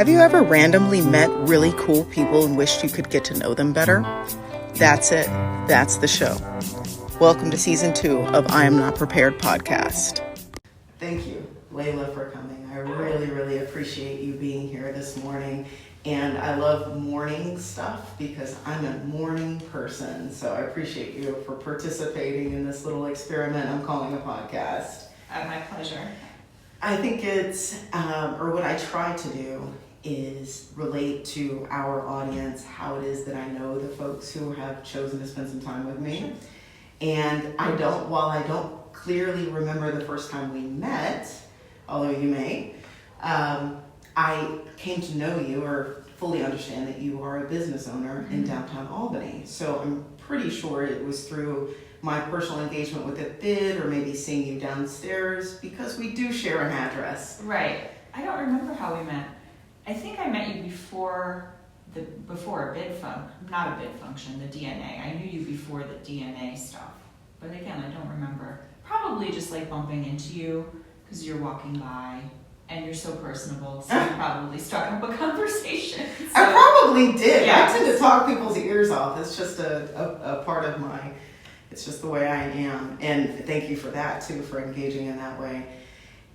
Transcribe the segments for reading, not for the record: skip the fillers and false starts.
Have you ever randomly met really cool people and wished you could get to know them better? That's it. That's the show. Welcome to Season 2 of I Am Not Prepared podcast. Thank you, Leyla, for coming. I really appreciate you being here this morning. And I love morning stuff because I'm a morning person. So I appreciate you for participating in this little experiment I'm calling a podcast. My pleasure. I think it's, or what I try to do is relate to our audience how it is that I know the folks who have chosen to spend some time with me. Sure. And while I don't clearly remember the first time we met, although you may, I came to know you or fully understand that you are a business owner in downtown Albany. So I'm pretty sure it was through my personal engagement with a bid or maybe seeing you downstairs because we do share an address. Right. I don't remember how we met. I think I met you before a bid not a bid function, the DNA. I knew you before the DNA stuff. But again, I don't remember. Probably just like bumping into you because you're walking by and you're so personable, so you probably struck up a conversation. So, I probably did. Yeah. I tend to talk people's ears off. It's just a part of it's just the way I am. And thank you for that too, for engaging in that way.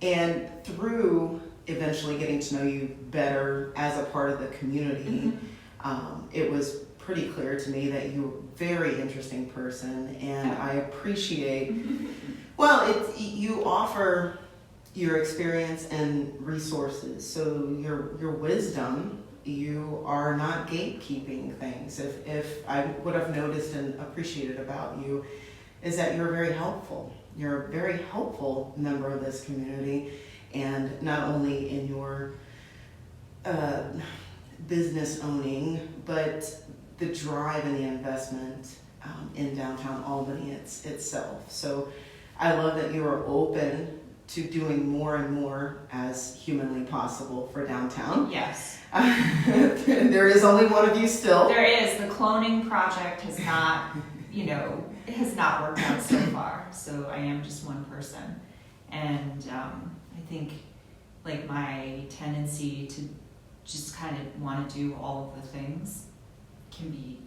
And through eventually getting to know you better as a part of the community, it was pretty clear to me that you're a very interesting person, and I appreciate, you offer your experience and resources, so your wisdom, you are not gatekeeping things. If I would have noticed and appreciated about you is that you're very helpful. You're a very helpful member of this community, and not only in your business owning, but the drive and the investment in downtown Albany itself. So I love that you are open to doing more and more as humanly possible for downtown. yes. There is only one of you still. There is. The cloning project has not, has not worked out so far. So I am just one person. And I think like my tendency to just kind of want to do all of the things can be,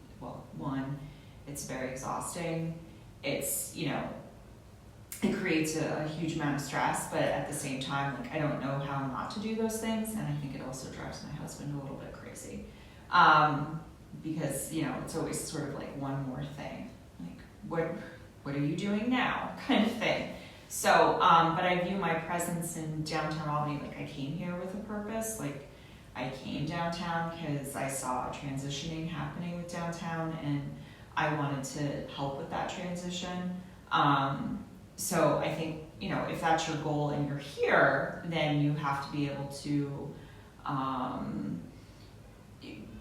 one, it's very exhausting. It's, it creates a huge amount of stress, but at the same time, like I don't know how not to do those things. And I think it also drives my husband a little bit crazy. Because, it's always sort of like one more thing. Like, what are you doing now? Kind of thing. So, but I view my presence in downtown Albany, like I came here with a purpose. Like I came downtown because I saw a transitioning happening with downtown and I wanted to help with that transition. So I think, if that's your goal and you're here, then you have to be able to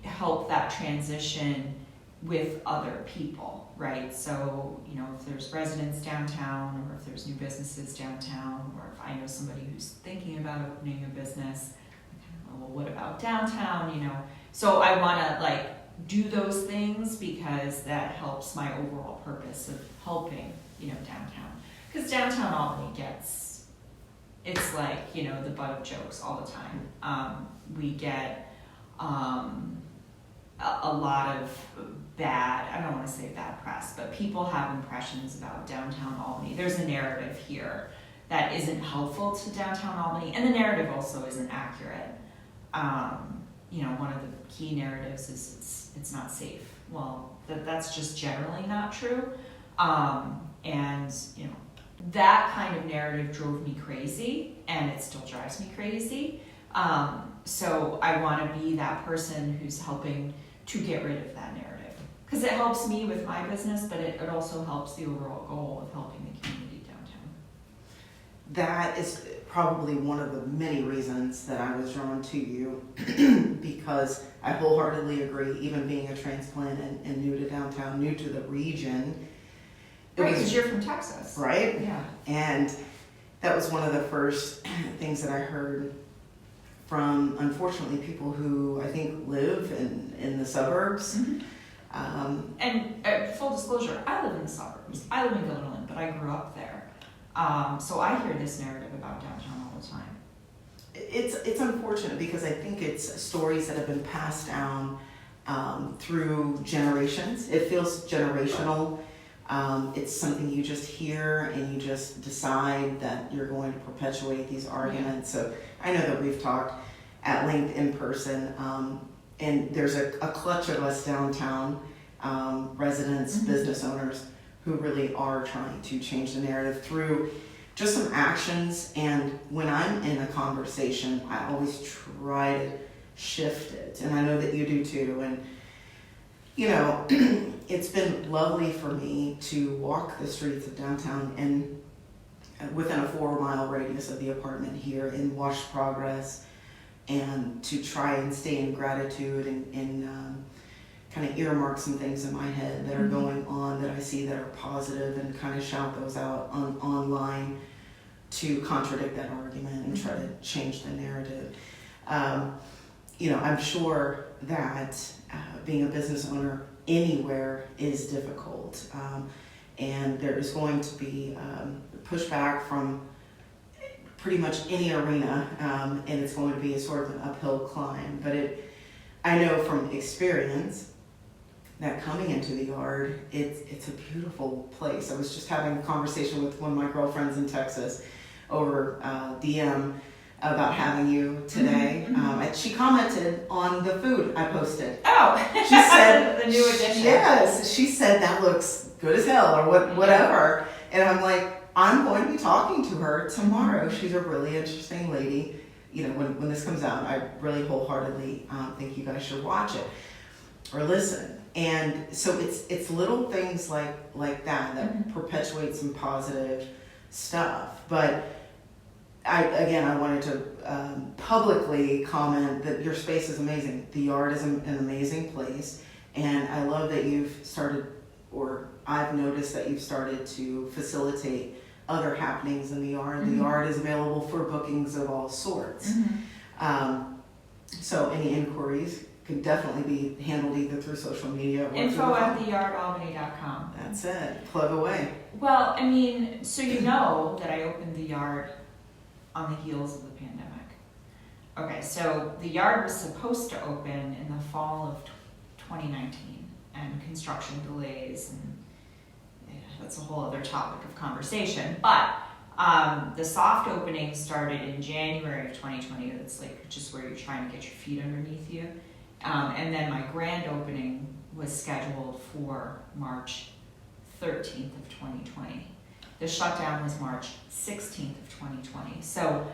help that transition with other people, right? So, if there's residents downtown or if there's new businesses downtown or if I know somebody who's thinking about opening a business, well, what about downtown, So I want to do those things because that helps my overall purpose of helping, downtown. Because downtown Albany it's like, the butt of jokes all the time. We get a lot of I don't want to say bad press, but people have impressions about downtown Albany. There's a narrative here that isn't helpful to downtown Albany, and the narrative also isn't accurate. One of the key narratives is it's not safe. Well, that's just generally not true. And that kind of narrative drove me crazy, and it still drives me crazy. So I want to be that person who's helping to get rid of that narrative. Because it helps me with my business, but it also helps the overall goal of helping the community downtown. That is probably one of the many reasons that I was drawn to you because I wholeheartedly agree, even being a transplant and new to downtown, new to the region. Right, because you're from Texas. Right? Yeah. And that was one of the first things that I heard from, unfortunately, people who I think live in the suburbs. Mm-hmm. And full disclosure, I live in the suburbs. I live in Gilderland, but I grew up there. So I hear this narrative about downtown all the time. it's unfortunate because I think it's stories that have been passed down through generations. It feels generational. It's something you just hear and you just decide that you're going to perpetuate these arguments. So I know that we've talked at length in person, and there's a clutch of us downtown, residents, business owners, who really are trying to change the narrative through just some actions. And when I'm in a conversation, I always try to shift it. And I know that you do too. And, you know, it's been lovely for me to walk the streets of downtown and within a 4-mile radius of the apartment here and watch progress and to try and stay in gratitude and kind of earmark some things in my head that are going on that I see that are positive and kind of shout those out online to contradict that argument and try to change the narrative. You know, I'm sure that being a business owner anywhere is difficult, and there is going to be pushback from pretty much any arena, and it's going to be a sort of an uphill climb. But I know from experience that coming into the yard, it's a beautiful place. I was just having a conversation with one of my girlfriends in Texas over DM about having you today. And she commented on the food I posted. Oh, she said the new edition. Yes, she said that looks good as hell or whatever. And I'm like, I'm going to be talking to her tomorrow. She's a really interesting lady. You know, when this comes out, I really wholeheartedly think you guys should watch it or listen. And so it's little things like that perpetuate some positive stuff. But I wanted to publicly comment that your space is amazing. The yard is an amazing place, and I love that you've started, or I've noticed that you've started to facilitate other happenings in the yard. The yard is available for bookings of all sorts. So any inquiries can definitely be handled either through social media or info@theyardalbany.com. That's it. Plug away. Well, I mean, so you know that I opened the yard on the heels of the pandemic. Okay, so the yard was supposed to open in the fall of 2019, and construction delays, and that's a whole other topic of conversation. But the soft opening started in January of 2020. It's like just where you're trying to get your feet underneath you. And then my grand opening was scheduled for March 13th of 2020. The shutdown was March 16th of 2020. So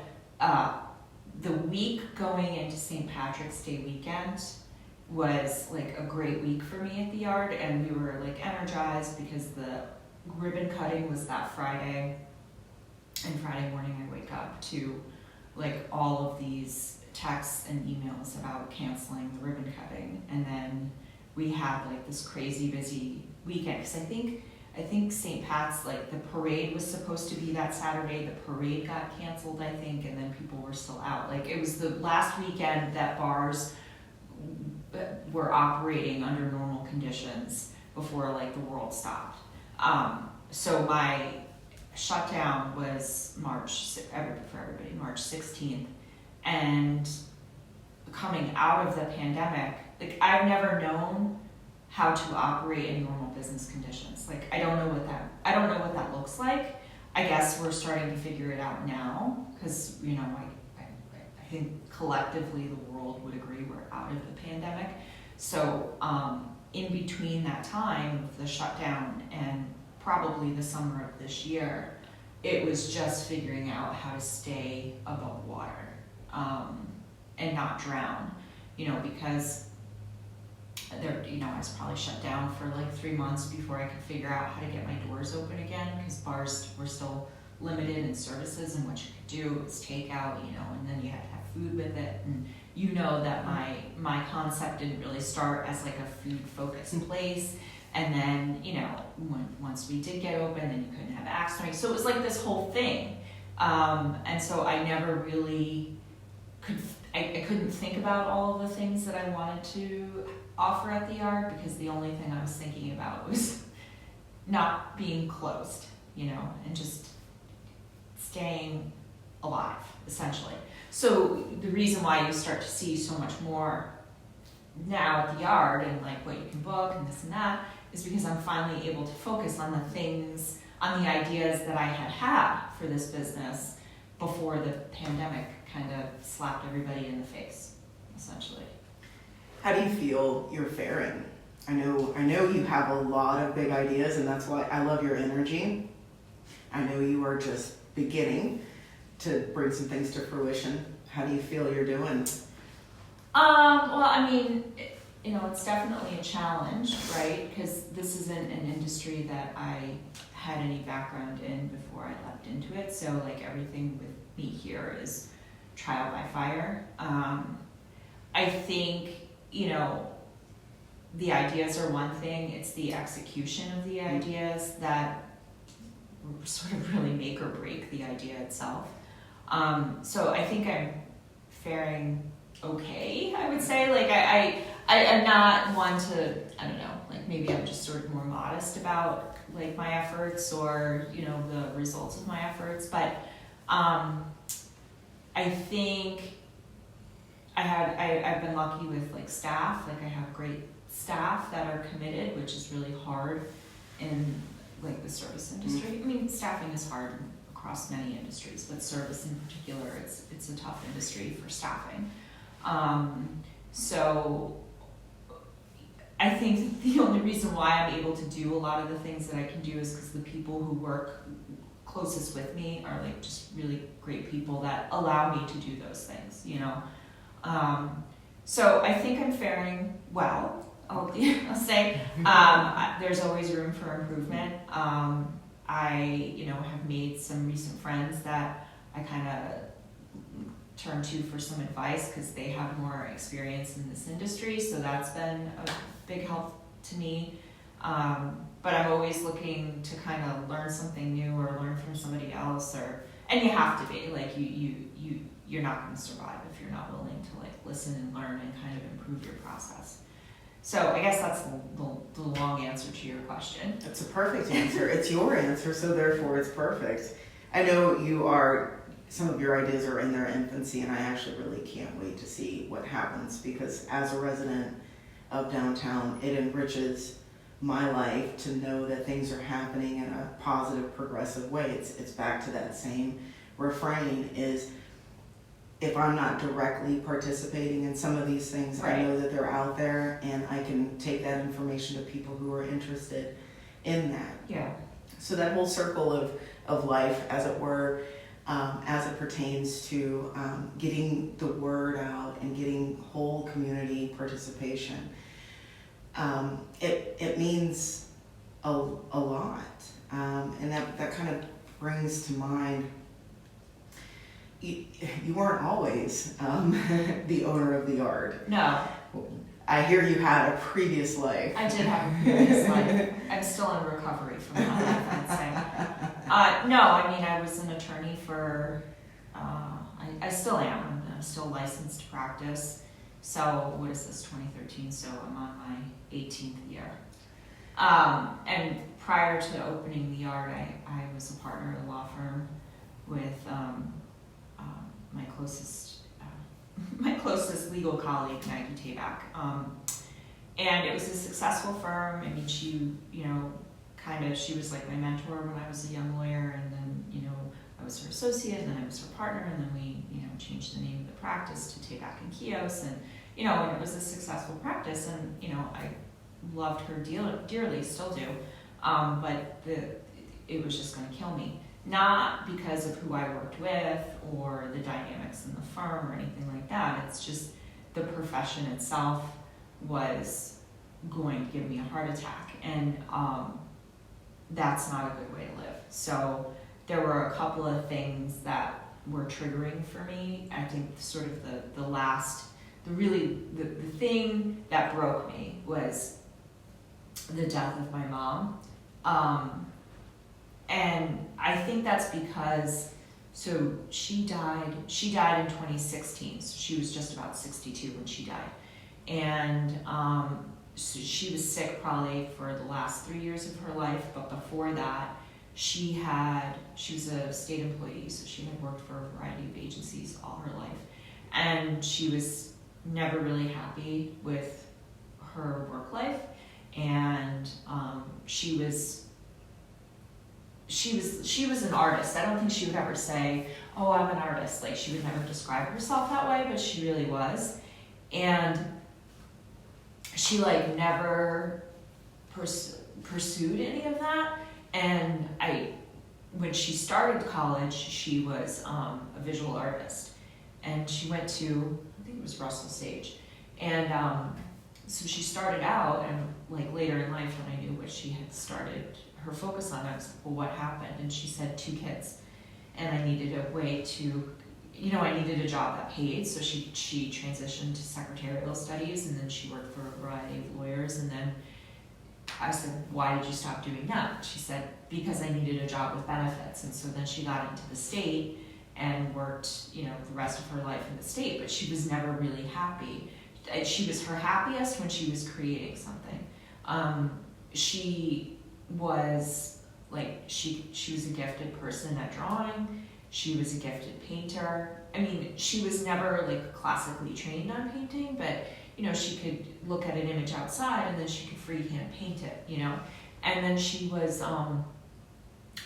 the week going into St. Patrick's Day weekend was like a great week for me at the yard, and we were like energized because the ribbon cutting was that Friday, and Friday morning I wake up to like all of these texts and emails about canceling the ribbon cutting, and then we had like this crazy busy weekend because I think St. Pat's, like the parade was supposed to be that Saturday. The parade got canceled, I think, and then people were still out. Like it was the last weekend that bars were operating under normal conditions before like the world stopped. So my shutdown was March 16th, and coming out of the pandemic, like I've never known how to operate in normal business conditions. Like I don't know what that looks like. I guess we're starting to figure it out now because you know I think collectively the world would agree we're out of the pandemic. So in between that time of the shutdown and probably the summer of this year, it was just figuring out how to stay above water and not drown, you know, because I was probably shut down for like 3 months before I could figure out how to get my doors open again, because bars were still limited in services, and what you could do was takeout, you know, and then you had to have food with it. And you know that my concept didn't really start as like a food focused place. And then, you know, once we did get open, then you couldn't have access. So it was like this whole thing. And so I never really I couldn't think about all of the things that I wanted to offer at the yard, because the only thing I was thinking about was not being closed, you know, and just staying alive, essentially. So the reason why you start to see so much more now at the yard and like what you can book and this and that is because I'm finally able to focus on the things, on the ideas that I had for this business before the pandemic kind of slapped everybody in the face, essentially. How do you feel you're faring? I know you have a lot of big ideas, and that's why I love your energy. I know you are just beginning to bring some things to fruition. How do you feel you're doing? Well, I mean, it's definitely a challenge, right? Because this isn't an industry that I had any background in before I leapt into it. So, like, everything with me here is trial by fire. I think, the ideas are one thing. It's the execution of the ideas that sort of really make or break the idea itself. So I think I'm faring okay, I would say. Like, I'm not one to, I don't know, like maybe I'm just sort of more modest about like my efforts or, the results of my efforts. But I think I've been lucky with like staff. Like, I have great staff that are committed, which is really hard in like the service industry. I mean, staffing is hard across many industries, but service in particular, it's a tough industry for staffing. So I think the only reason why I'm able to do a lot of the things that I can do is because the people who work closest with me are like just really great people that allow me to do those things, So I think I'm faring well. I'll say there's always room for improvement. I, have made some recent friends that I kind of turn to for some advice because they have more experience in this industry. So that's been a big help to me. But I'm always looking to kind of learn something new or learn from somebody else. And you have to be like you're not going to survive if you're not willing to like listen and learn and kind of improve your process. So I guess that's the long answer to your question. That's a perfect answer. It's your answer, so therefore it's perfect. I know some of your ideas are in their infancy, and I actually really can't wait to see what happens, because as a resident of downtown, it enriches my life to know that things are happening in a positive, progressive way. It's back to that same refrain is, if I'm not directly participating in some of these things, right, I know that they're out there, and I can take that information to people who are interested in that. Yeah. So that whole circle of life, as it were, as it pertains to getting the word out and getting whole community participation, it means a lot. And that kind of brings to mind, you weren't always the owner of the yard. No. I hear you had a previous life. I did have a previous life. I'm still in recovery from that life, I'd say. No, I mean, I was an attorney for, I still am. I'm still licensed to practice. So what is this, 2013? So I'm on my 18th year. And prior to opening the yard, I was a partner at a law firm with my closest legal colleague, Maggie Tabak. And it was a successful firm. I mean, she was like my mentor when I was a young lawyer, and then, I was her associate, and then I was her partner, and then we, changed the name of the practice to Tabak and Kiosse, and, and it was a successful practice, and, I loved her dearly, still do, but it was just going to kill me. Not because of who I worked with or the dynamics in the firm or anything like that. It's just the profession itself was going to give me a heart attack, and that's not a good way to live. So there were a couple of things that were triggering for me. I think sort of the thing that broke me was the death of my mom. And I think that's because, so she died in 2016, so she was just about 62 when she died. And so she was sick probably for the last 3 years of her life, but before that, she was a state employee, so she had worked for a variety of agencies all her life, and she was never really happy with her work life, and she was an artist. I don't think she would ever say, "Oh, I'm an artist." Like, she would never describe herself that way, but she really was. And she like never pursued any of that. And when she started college, she was a visual artist, and she went to, I think it was Russell Sage, and so she started out, and like later in life when I knew what she had started her focus on, I was like, well, what happened? And she said, 2 kids, and I needed a way to, I needed a job that paid, so she transitioned to secretarial studies, and then she worked for a variety of lawyers. And then I said, why did you stop doing that? She said, because I needed a job with benefits. And so then she got into the state and worked, the rest of her life in the state, but she was never really happy. She was her happiest when she was creating something. She was like, she was a gifted person at drawing. She was a gifted painter. I mean, she was never like classically trained on painting, but she could look at an image outside and then she could freehand paint it, And then she was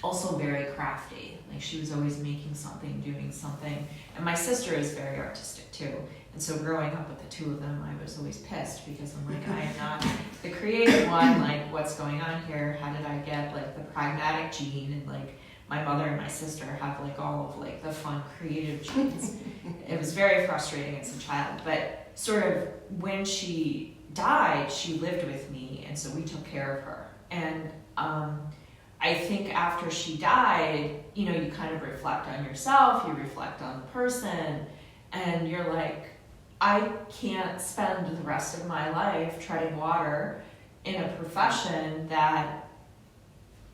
also very crafty. Like, she was always making something, doing something. And my sister is very artistic too. And so growing up with the two of them, I was always pissed because I'm like, I am not the creative one. Like, what's going on here? How did I get like the pragmatic gene? And like, my mother and my sister have like all of like the fun creative genes. It was very frustrating as a child, but sort of when she died, she lived with me, and so we took care of her. And I think after she died, you kind of reflect on yourself, you reflect on the person, and you're like, I can't spend the rest of my life treading water in a profession that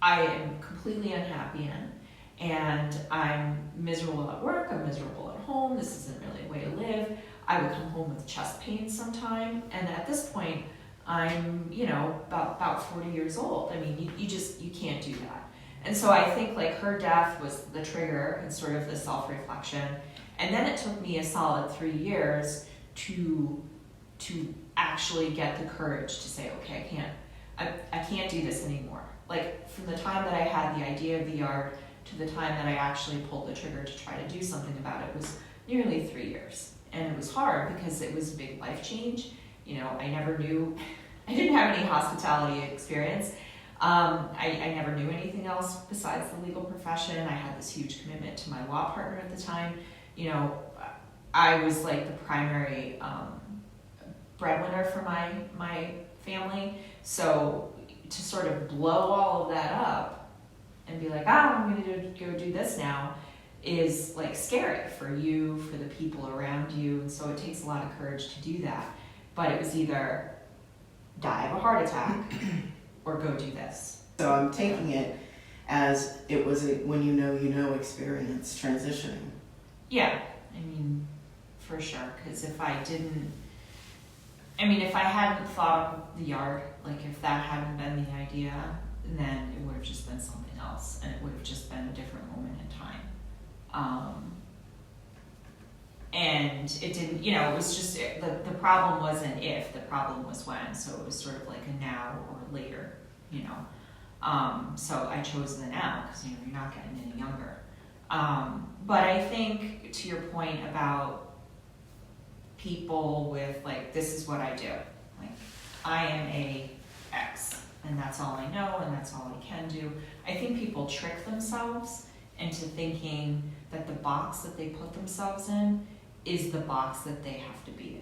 I am completely unhappy in, and I'm miserable at work, I'm miserable at home, this isn't really a way to live. I would come home with chest pains sometime, and at this point, I'm, about 40 years old. I mean, you can't do that. And so I think like her death was the trigger and sort of the self-reflection, and then it took me a solid 3 years to actually get the courage to say, okay, I can't do this anymore. Like, from the time that I had the idea of the art to the time that I actually pulled the trigger to try to do something about it was nearly 3 years. And it was hard because it was a big life change. I never knew, I didn't have any hospitality experience. I never knew anything else besides the legal profession. I had this huge commitment to my law partner at the time. I was like the primary breadwinner for my family. So to sort of blow all of that up and be like, I'm going to go do this now, is like scary for you, for the people around you. And so it takes a lot of courage to do that. But it was either die of a heart attack or go do this. So I'm taking it as it was a when you know experience transitioning. Yeah, I mean, for sure. Because if I hadn't thought of the art, like if that hadn't been the idea, then it would have just been something else, and it would have just been a different moment in time. And it didn't, it was just, the problem wasn't if, the problem was when, so it was sort of like a now or later, so I chose the now, because, you're not getting any younger. But I think, to your point about people with, like, this is what I do, like, I am a X, and that's all I know, and that's all I can do. I think people trick themselves into thinking that the box that they put themselves in is the box that they have to be in.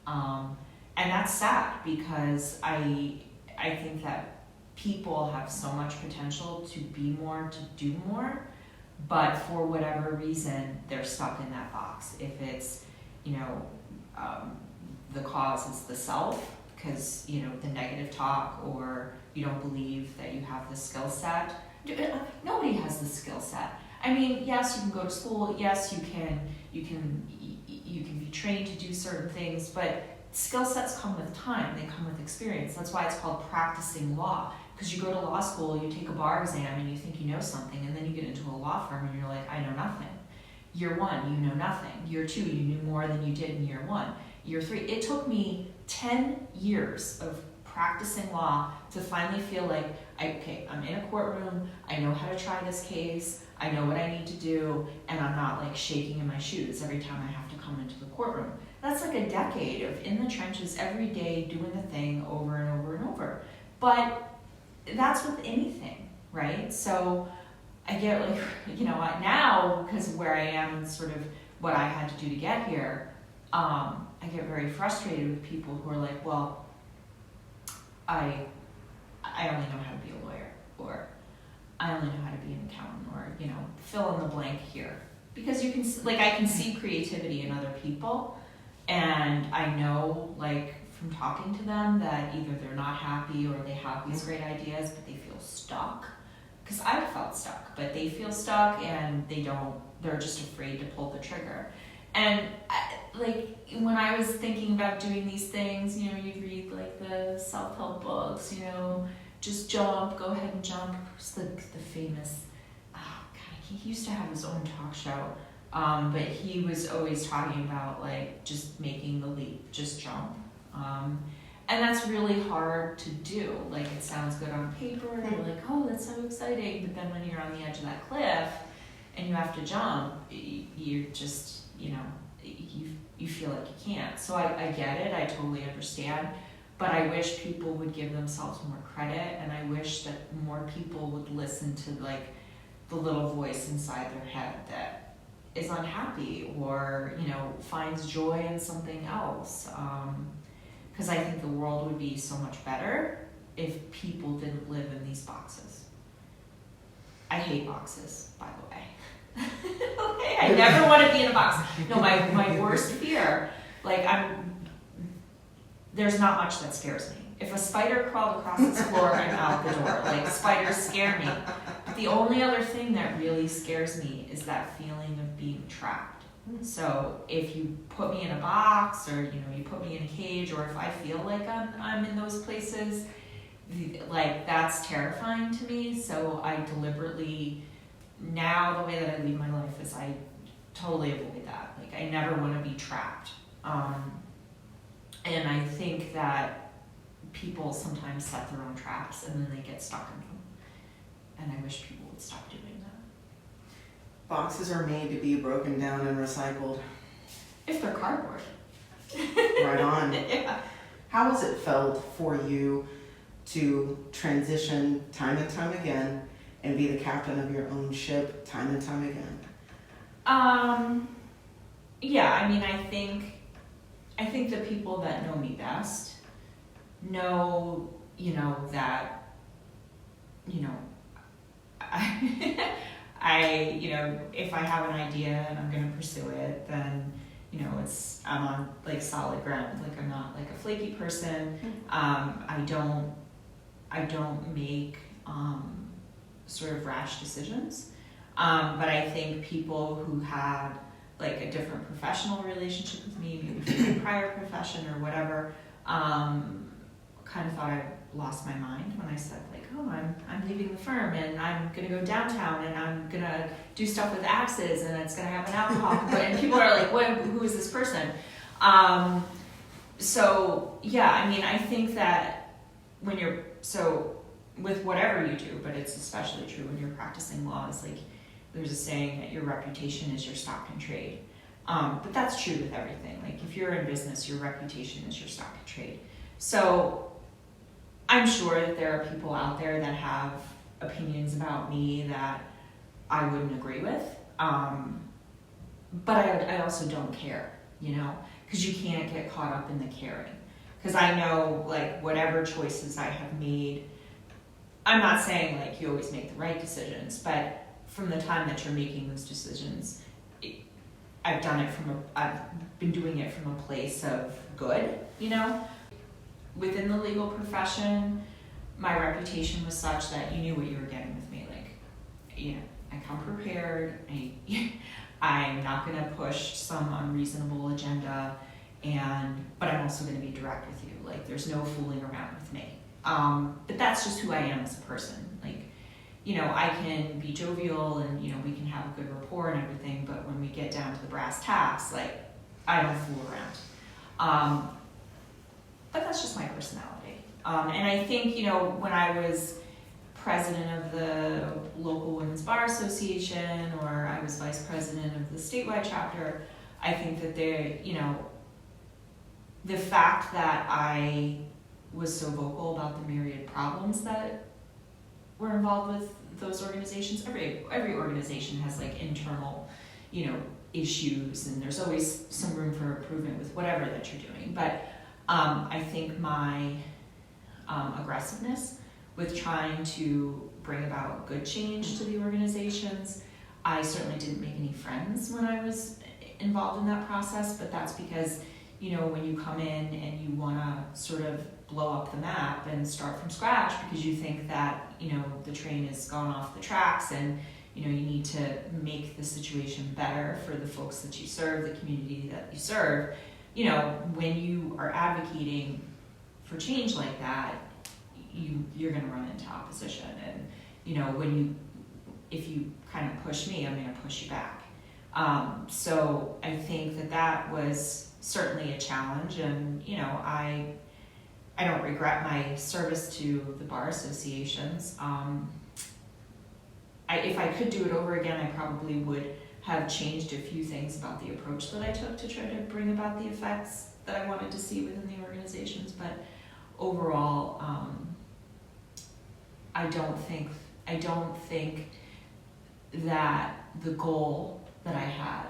And that's sad, because I think that people have so much potential to be more, to do more, but for whatever reason, they're stuck in that box. If it's, the cause is the self, because, the negative talk, or you don't believe that you have the skill set. Nobody has the skill set. I mean, yes, you can go to school. Yes, you can be trained to do certain things, but skill sets come with time, they come with experience. That's why it's called practicing law. Because you go to law school, you take a bar exam, and you think you know something, and then you get into a law firm, and you're like, I know nothing. Year 1, you know nothing. Year 2, you knew more than you did in year 1. Year 3, it took me 10 years of practicing law to finally feel like, I'm in a courtroom, I know how to try this case, I know what I need to do, and I'm not like shaking in my shoes every time I have to come into the courtroom. That's like a decade of in the trenches every day doing the thing over and over and over. But that's with anything, right? So I get like, now, because of where I am and sort of what I had to do to get here, I get very frustrated with people who are like, well, I only know how to be a lawyer, or I only know how to be an accountant, or, fill in the blank here. Because you can, I can see creativity in other people, and I know, from talking to them, that either they're not happy or they have these great ideas, but they feel stuck. Because I've felt stuck, but they feel stuck and they're just afraid to pull the trigger. And when I was thinking about doing these things, you'd read the self-help books, just jump, go ahead and jump. Who's the famous, he used to have his own talk show, but he was always talking about just making the leap, just jump. And that's really hard to do. It sounds good on paper, and you're like, oh, that's so exciting. But then when you're on the edge of that cliff and you have to jump, you're just, you feel like you can't. So I get it, I totally understand. But I wish people would give themselves more credit, and I wish that more people would listen to the little voice inside their head that is unhappy or, finds joy in something else. Because I think the world would be so much better if people didn't live in these boxes. I hate boxes, by the way. Okay, I never want to be in a box. No, my worst fear, there's not much that scares me. If a spider crawled across this floor, I'm out the door. Spiders scare me. But the only other thing that really scares me is that feeling of being trapped. So if you put me in a box, or you put me in a cage, or if I feel like I'm in those places, that's terrifying to me. So I deliberately, now the way that I lead my life is I totally avoid that. I never want to be trapped. And I think that people sometimes set their own traps and then they get stuck in them. And I wish people would stop doing that. Boxes are made to be broken down and recycled. If they're cardboard. Right on. Yeah. How has it felt for you to transition time and time again and be the captain of your own ship time and time again? I think the people that know me best know, that, if I have an idea and I'm going to pursue it, then, I'm on solid ground. I'm not a flaky person. I don't make sort of rash decisions. But I think people who had a different professional relationship with me, maybe from my prior profession or whatever, kind of thought I lost my mind when I said I'm leaving the firm and I'm gonna go downtown and I'm gonna do stuff with axes and it's gonna have an alcohol. And people are like, who is this person? I think that when you're, with whatever you do, but it's especially true when you're practicing law, is there's a saying that your reputation is your stock in trade. But that's true with everything. If you're in business, your reputation is your stock in trade. So I'm sure that there are people out there that have opinions about me that I wouldn't agree with. But I also don't care, because you can't get caught up in the caring. Because I know, whatever choices I have made, I'm not saying, you always make the right decisions, but from the time that you're making those decisions, I've been doing it from a place of good, Within the legal profession, my reputation was such that you knew what you were getting with me. I come prepared, I'm not gonna push some unreasonable agenda, but I'm also going to be direct with you. Like, there's no fooling around with me. But that's just who I am as a person. Like, I can be jovial and, we can have a good rapport and everything, but when we get down to the brass tacks, like, I don't fool around. But that's just my personality. And I think, when I was president of the local Women's Bar Association, or I was vice president of the statewide chapter, I think that the fact that I was so vocal about the myriad problems that were involved with those organizations. Every organization has like internal, issues, and there's always some room for improvement with whatever that you're doing. But I think my aggressiveness with trying to bring about good change to the organizations, I certainly didn't make any friends when I was involved in that process, but that's because, when you come in and you want to sort of blow up the map and start from scratch because you think that, the train has gone off the tracks and, you need to make the situation better for the folks that you serve, the community that you serve, when you are advocating for change like that, you're going to run into opposition. And, if you kind of push me, I'm going to push you back. So I think that was certainly a challenge, and, I don't regret my service to the bar associations. If I could do it over again, I probably would have changed a few things about the approach that I took to try to bring about the effects that I wanted to see within the organizations. But overall, I don't think that the goal that I had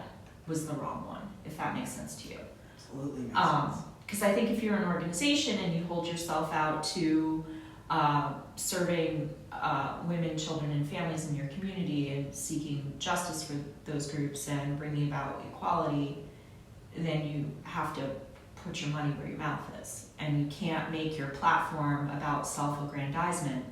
was the wrong one, if that makes sense to you. Absolutely makes sense. Because I think if you're an organization and you hold yourself out to serving women, children, and families in your community and seeking justice for those groups and bringing about equality, then you have to put your money where your mouth is. And you can't make your platform about self-aggrandizement.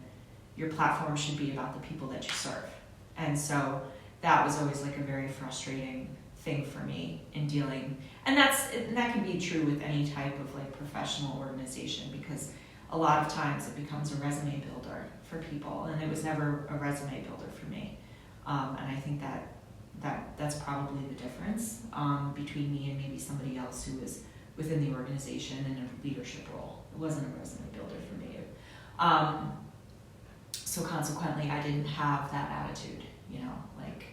Your platform should be about the people that you serve. And so that was always like a very frustrating thing for me in dealing, and that can be true with any type of like professional organization, because a lot of times it becomes a resume builder for people, and it was never a resume builder for me. And I think that's probably the difference between me and maybe somebody else who was within the organization in a leadership role. It wasn't a resume builder for me. So consequently, I didn't have that attitude, like,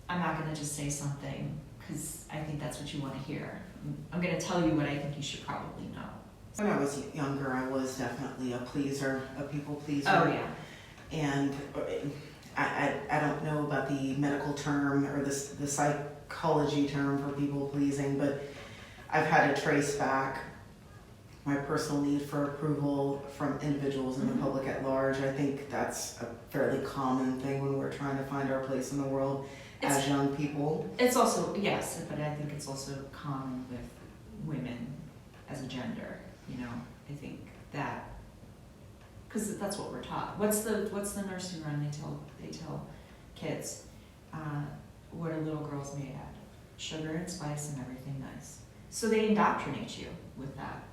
I'm not going to just say something because I think that's what you want to hear. I'm going to tell you what I think you should probably know. When I was younger, I was definitely a pleaser, a people pleaser. Oh, yeah. And I don't know about the medical term or the psychology term for people pleasing, but I've had to trace back my personal need for approval from individuals in the public at large. I think that's a fairly common thing when we're trying to find our place in the world as young people. It's also, yes, but I think it's also common with women as a gender, I think that, because that's what we're taught. What's the nursery rhyme they tell kids? What are little girls made out of? Sugar and spice and everything nice. So they indoctrinate you with that.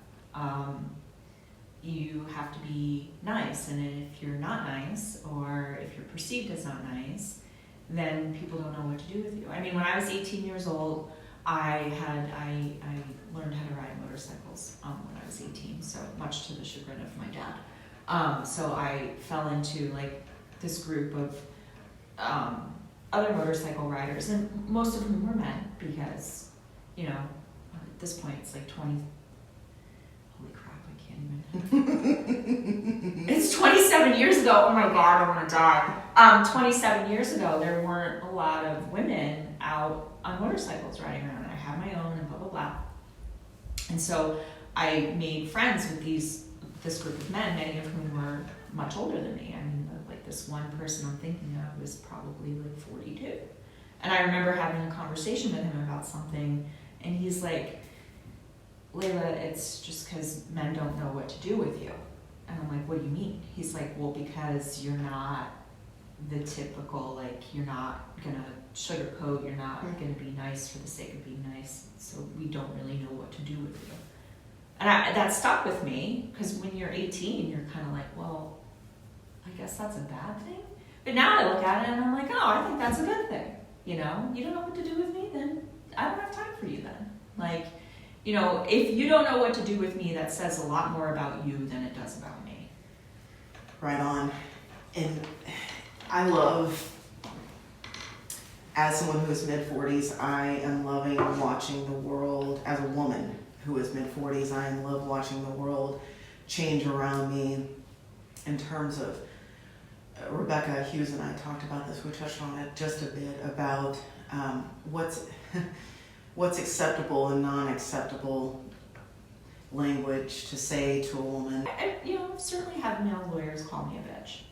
You have to be nice, and if you're not nice, or if you're perceived as not nice, then people don't know what to do with you. I mean, when I was 18 years old, I learned how to ride motorcycles when I was 18, so much to the chagrin of my dad. So I fell into like this group of other motorcycle riders, and most of whom were men, because, at this point it's like 20, holy crap, I can't even. It's 27 years ago, oh my God, I want to die. 27 years ago, there weren't a lot of women out on motorcycles riding around. I had my own and blah, blah, blah. And so I made friends with this group of men, many of whom were much older than me. I mean, like this one person I'm thinking of was probably like 42. And I remember having a conversation with him about something, and he's like, Leyla, it's just because men don't know what to do with you. And I'm like, what do you mean? He's like, well, because you're not the typical, like, you're not gonna sugarcoat, you're not Mm-hmm. gonna be nice for the sake of being nice, so we don't really know what to do with you. And that stuck with me, because when you're 18, you're kind of like, well, I guess that's a bad thing. But now I look at it and I'm like, oh, I think that's a good thing. You know, you don't know what to do with me, then I don't have time for you then. Like, you know, if you don't know what to do with me, that says a lot more about you than it does about me. Right on. And I love, as someone who is mid-40s, I am loving watching the world, as a woman who is mid-40s, I love watching the world change around me in terms of, Rebecca Hughes and I talked about this, we touched on it just a bit, about what's acceptable and non-acceptable language to say to a woman. You know, I've certainly had male lawyers call me a bitch.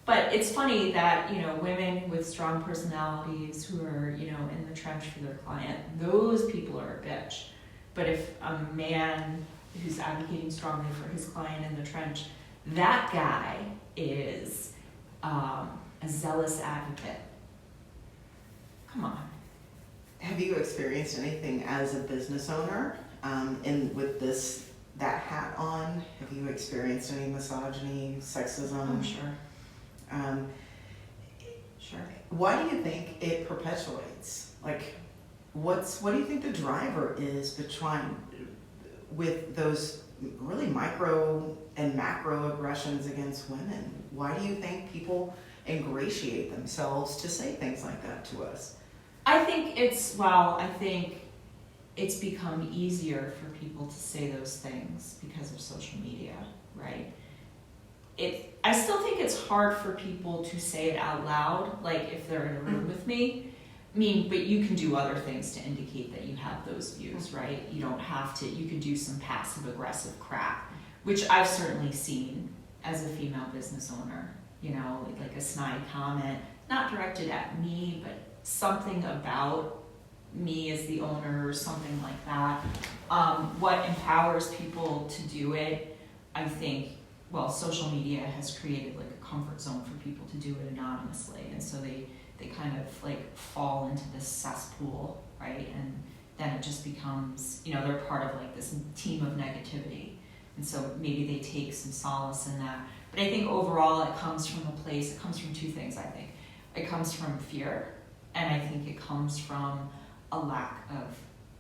But it's funny that, you know, women with strong personalities who are, you know, in the trench for their client, those people are a bitch. But if a man who's advocating strongly for his client in the trench, that guy is a zealous advocate. Come on. Have you experienced anything as a business owner, with that hat on? Have you experienced any misogyny, sexism? I'm sure. Sure. Why do you think it perpetuates? Like, what do you think the driver is with those really micro and macro aggressions against women? Why do you think people ingratiate themselves to say things like that to us? I think it's become easier for people to say those things because of social media, right? I still think it's hard for people to say it out loud, like if they're in a room with me. I mean, but you can do other things to indicate that you have those views, right? You don't have to, you can do some passive aggressive crap, which I've certainly seen as a female business owner, you know, like a snide comment, not directed at me, but something about me as the owner or something like that. What empowers people to do it, I think, well, social media has created like a comfort zone for people to do it anonymously, and so they kind of like fall into this cesspool, right? And then it just becomes, you know, they're part of like this team of negativity, and so maybe they take some solace in that. But I think overall it comes from two things, I think. It comes from fear, and I think it comes from a lack of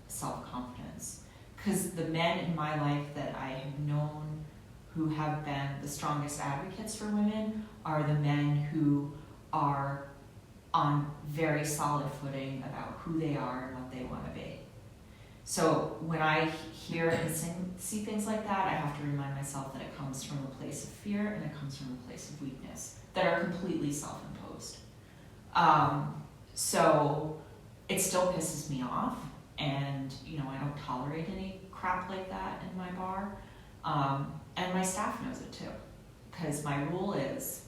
self-confidence. Because the men in my life that I have known who have been the strongest advocates for women are the men who are on very solid footing about who they are and what they want to be. So when I hear and see things like that, I have to remind myself that it comes from a place of fear and it comes from a place of weakness that are completely self-imposed. So it still pisses me off, and you know, I don't tolerate any crap like that in my bar. And my staff knows it too, because my rule is,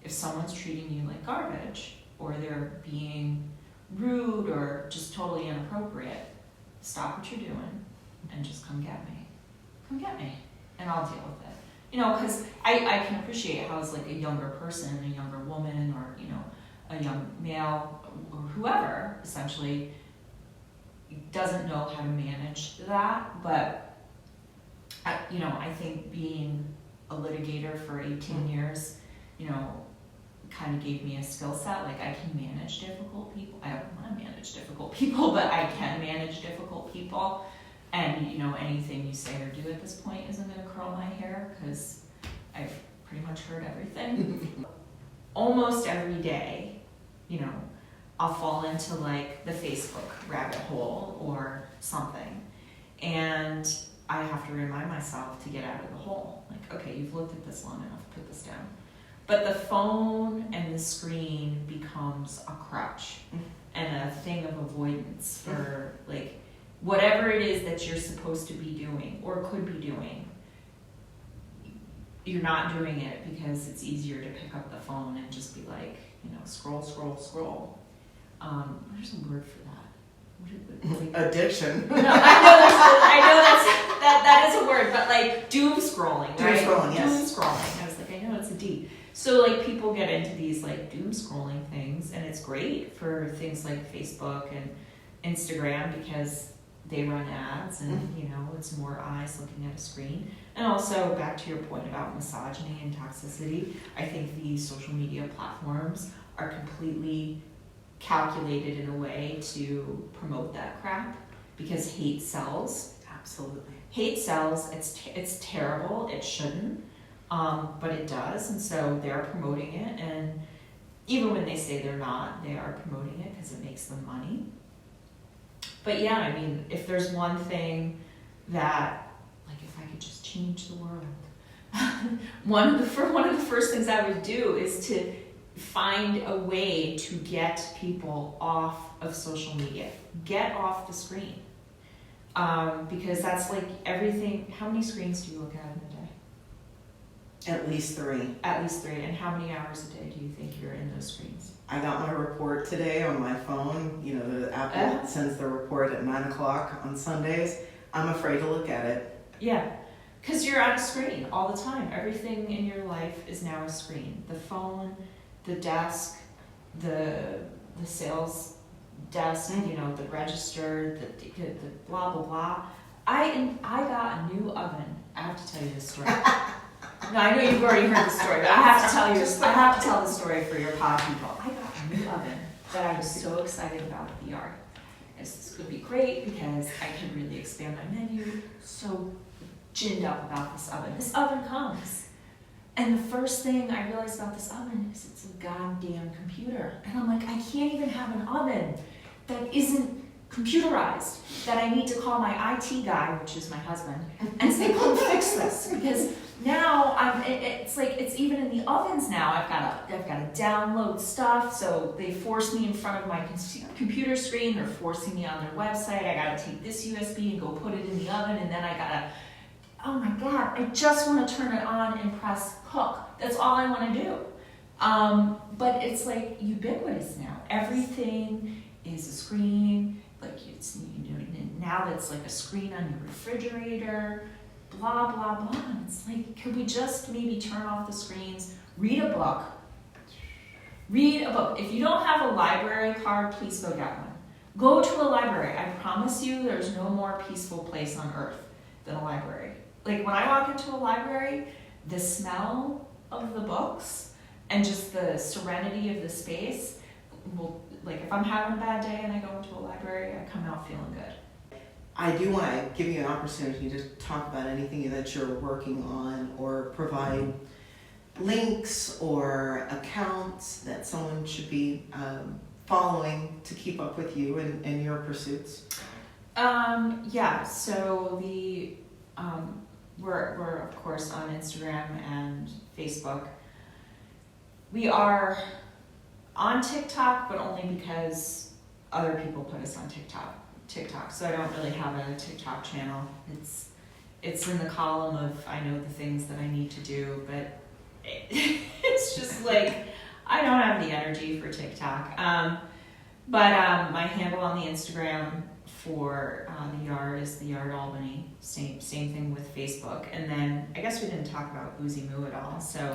if someone's treating you like garbage, or they're being rude or just totally inappropriate, stop what you're doing and just come get me. Come get me, and I'll deal with it. You know, because I can appreciate how as like a younger person, a younger woman, or you know, a young male, or whoever, essentially, doesn't know how to manage that, but I think being a litigator for 18 years, you know, kind of gave me a skill set. Like, I can manage difficult people. I don't want to manage difficult people, but I can manage difficult people. And, you know, anything you say or do at this point isn't going to curl my hair, because I've pretty much heard everything. Almost every day, you know, I'll fall into like the Facebook rabbit hole or something. And I have to remind myself to get out of the hole. Like, okay, you've looked at this long enough, put this down. But the phone and the screen becomes a crutch and a thing of avoidance for like whatever it is that you're supposed to be doing or could be doing. You're not doing it because it's easier to pick up the phone and just be like, you know, scroll. There's a word for that. Addiction. No, I know that is a word, but like doom scrolling, right? Doom scrolling, yes. Doom scrolling. I was like, I know it's a D. So like people get into these like doom scrolling things, and it's great for things like Facebook and Instagram because they run ads and it's more eyes looking at a screen. And also back to your point about misogyny and toxicity, I think these social media platforms are completely calculated in a way to promote that crap because hate sells. Absolutely. Hate sells. It's terrible. It shouldn't, but it does, and so they're promoting it. And even when they say they're not, they are promoting it because it makes them money. But yeah, I mean, if there's one thing that, like, if I could just change the world, one of the first things I would do is to find a way to get people off of social media, get off the screen. Because that's like everything. How many screens do you look at in a day? At least 3. At least 3. And how many hours a day do you think you're in those screens? I got my report today on my phone. The Apple sends the report at 9 o'clock on Sundays. I'm afraid to look at it. Yeah, because you're on a screen all the time. Everything in your life is now a screen. The phone, the desk, the sales desk, the register, the blah blah blah. I got a new oven. I have to tell you this story. No, I know you've already heard the story, but I have to tell you. I have to tell the story for your pod people. I got a new oven that I was so excited about at the yard. This could be great because I can really expand my menu. So ginned up about this oven. This oven comes. And the first thing I realized about this oven is it's a goddamn computer. And I'm like, I can't even have an oven that isn't computerized, that I need to call my IT guy, which is my husband, and say, come fix this. Because now it's like, it's even in the ovens now. I've got to download stuff. So they force me in front of my computer screen. They're forcing me on their website. I got to take this USB and go put it in the oven. And then I got to, oh my God, I just want to turn it on and press cook. That's all I want to do. But it's like ubiquitous now. Everything is a screen. Like it's now that's like a screen on your refrigerator. Blah blah blah. It's like, could we just maybe turn off the screens? Read a book. Read a book. If you don't have a library card, please go get one. Go to a library. I promise you, there's no more peaceful place on earth than a library. Like when I walk into a library, the smell of the books and just the serenity of the space will, like if I'm having a bad day and I go into a library, I come out feeling good. I do want to give you an opportunity to talk about anything that you're working on or provide links or accounts that someone should be following to keep up with you and your pursuits. Yeah, so we're of course on Instagram and Facebook. We are on TikTok, but only because other people put us on TikTok. So I don't really have a TikTok channel. It's in the column of I know the things that I need to do, but it's just like I don't have the energy for TikTok. But my handle on the Instagram for the yard is the Yard Albany. Same thing with Facebook. And then I guess we didn't talk about Boozy Moo at all. So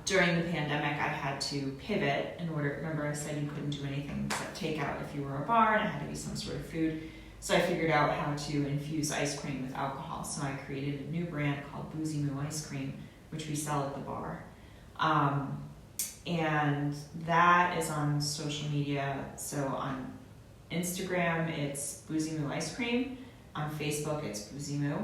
during the pandemic, I had to pivot in order. Remember, I said you couldn't do anything except takeout if you were a bar, and it had to be some sort of food. So I figured out how to infuse ice cream with alcohol. So I created a new brand called Boozy Moo Ice Cream, which we sell at the bar. And that is on social media. So on Instagram, it's Boozy Moo Ice Cream. On Facebook, it's Boozy Moo.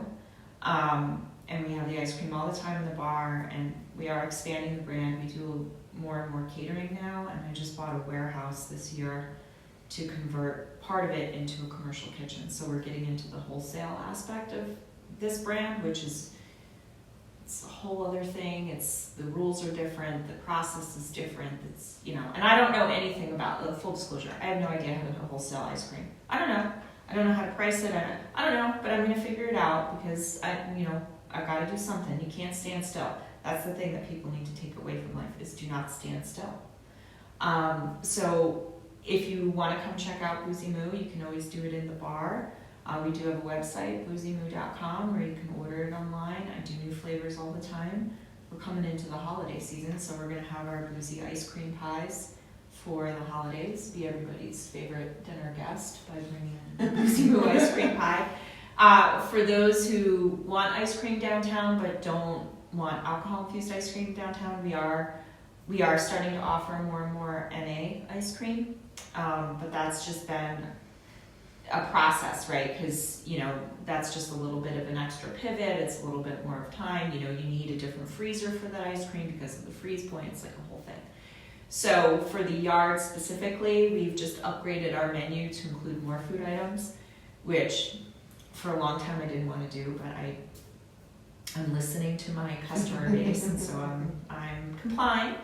And we have the ice cream all the time in the bar, and we are expanding the brand. We do more and more catering now, and I just bought a warehouse this year to convert part of it into a commercial kitchen. So we're getting into the wholesale aspect of this brand, which is it's a whole other thing. The rules are different, the process is different. It's and I don't know anything about full disclosure. I have no idea how to wholesale ice cream. I don't know how to price it. I don't know, but I'm gonna figure it out because I've got to do something. You can't stand still. That's the thing that people need to take away from life is do not stand still. So if you want to come check out Boozy Moo, you can always do it in the bar. We do have a website, boozymoo.com, where you can order it online. I do new flavors all the time. we're coming into the holiday season, so we're gonna have our boozy ice cream pies for the holidays. Be everybody's favorite dinner guest by bringing in boozy boo ice cream pie. For those who want ice cream downtown but don't want alcohol-infused ice cream downtown, we are starting to offer more and more NA ice cream, but that's just been a process, right? Because, you know, that's just a little bit of an extra pivot. It's a little bit more of time. You know, you need a different freezer for that ice cream because of the freeze point. It's like a whole thing. So for the yard specifically, we've just upgraded our menu to include more food items, which for a long time I didn't want to do, but I'm listening to my customer base, and so I'm complying.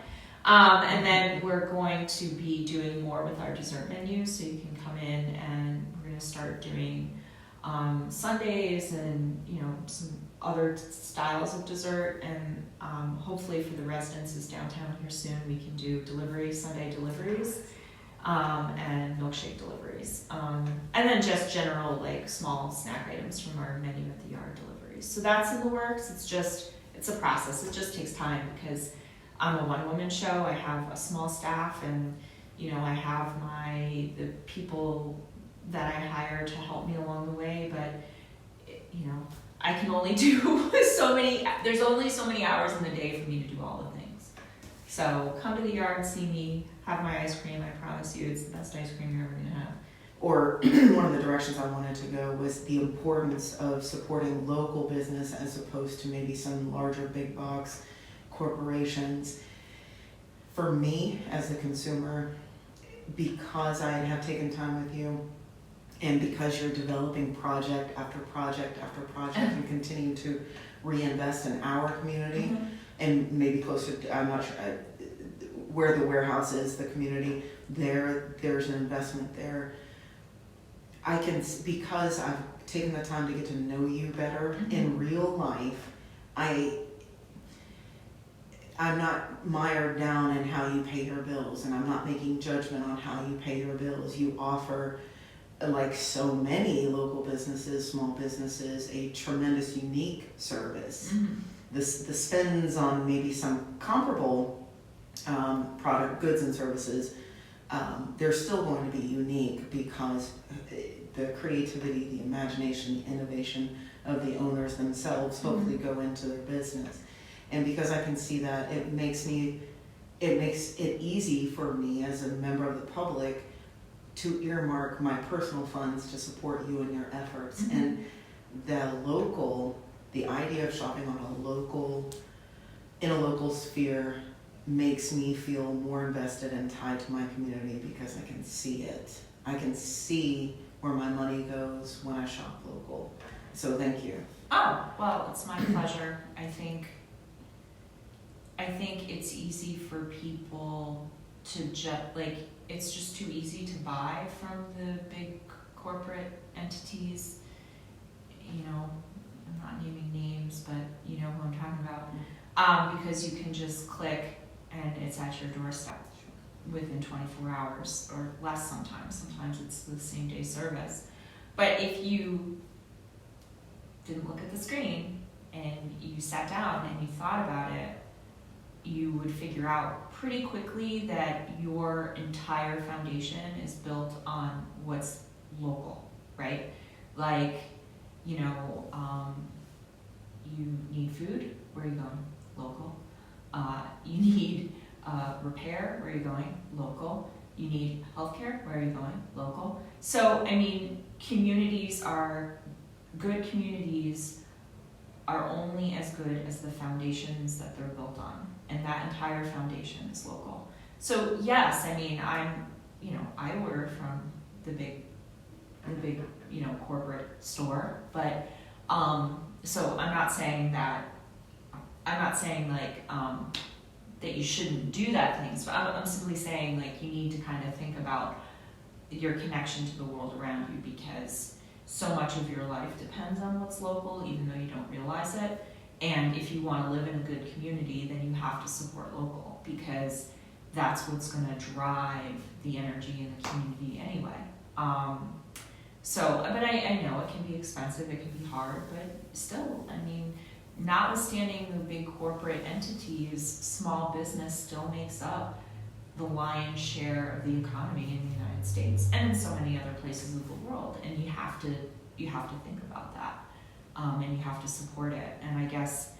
And then we're going to be doing more with our dessert menu, so you can come in and we're going to start doing sundaes and, you know, some other styles of dessert, and hopefully for the residences downtown here soon we can do Sunday deliveries, and milkshake deliveries, and then just general like small snack items from our menu at the yard deliveries. So that's in the works. It's a process. It just takes time because I'm a one-woman show. I have a small staff, and you know, I have the people that I hire to help me along the way, but you know, I can only do there's only so many hours in the day for me to do all the things. So come to the yard, see me, have my ice cream. I promise you it's the best ice cream you're ever gonna have. Or one of the directions I wanted to go was the importance of supporting local business as opposed to maybe some larger big box corporations. For me as a consumer, because I have taken time with you, and because you're developing project after project after project and continue to reinvest in our community, and maybe closer to, I'm not sure, where the warehouse is, the community, there's an investment there. Because I've taken the time to get to know you better in real life, I'm not mired down in how you pay your bills, and I'm not making judgment on how you pay your bills. You offer, like so many local businesses, small businesses, a tremendous unique service. The spends on maybe some comparable product, goods and services, they're still going to be unique because the creativity, the imagination, the innovation of the owners themselves hopefully go into their business. And because I can see that, it makes it easy for me as a member of the public to earmark my personal funds to support you in your efforts. And the idea of shopping in a local sphere makes me feel more invested and tied to my community because I can see it. I can see where my money goes when I shop local. So thank you. Oh, well, it's my pleasure. I think it's easy for people to it's just too easy to buy from the big corporate entities. You know, I'm not naming names, but you know who I'm talking about. Because you can just click and it's at your doorstep within 24 hours or less sometimes. Sometimes it's the same day service. But if you didn't look at the screen and you sat down and you thought about it, you would figure out pretty quickly that your entire foundation is built on what's local, right? Like, you know, you need food, where are you going? Local. You need repair, where are you going? Local. You need healthcare, where are you going? Local. So, I mean, good communities are only as good as the foundations that they're built on. And that entire foundation is local. So yes, I mean, I order from the big, you know, corporate store, but, so I'm not saying like, that you shouldn't do that things, but I'm simply saying like you need to kind of think about your connection to the world around you, because so much of your life depends on what's local, even though you don't realize it. And if you want to live in a good community, then you have to support local, because that's what's going to drive the energy in the community anyway. But I know it can be expensive, it can be hard, but still, I mean, notwithstanding the big corporate entities, small business still makes up the lion's share of the economy in the United States and in so many other places of the world. And you have to think about that, and you have to support it. And I guess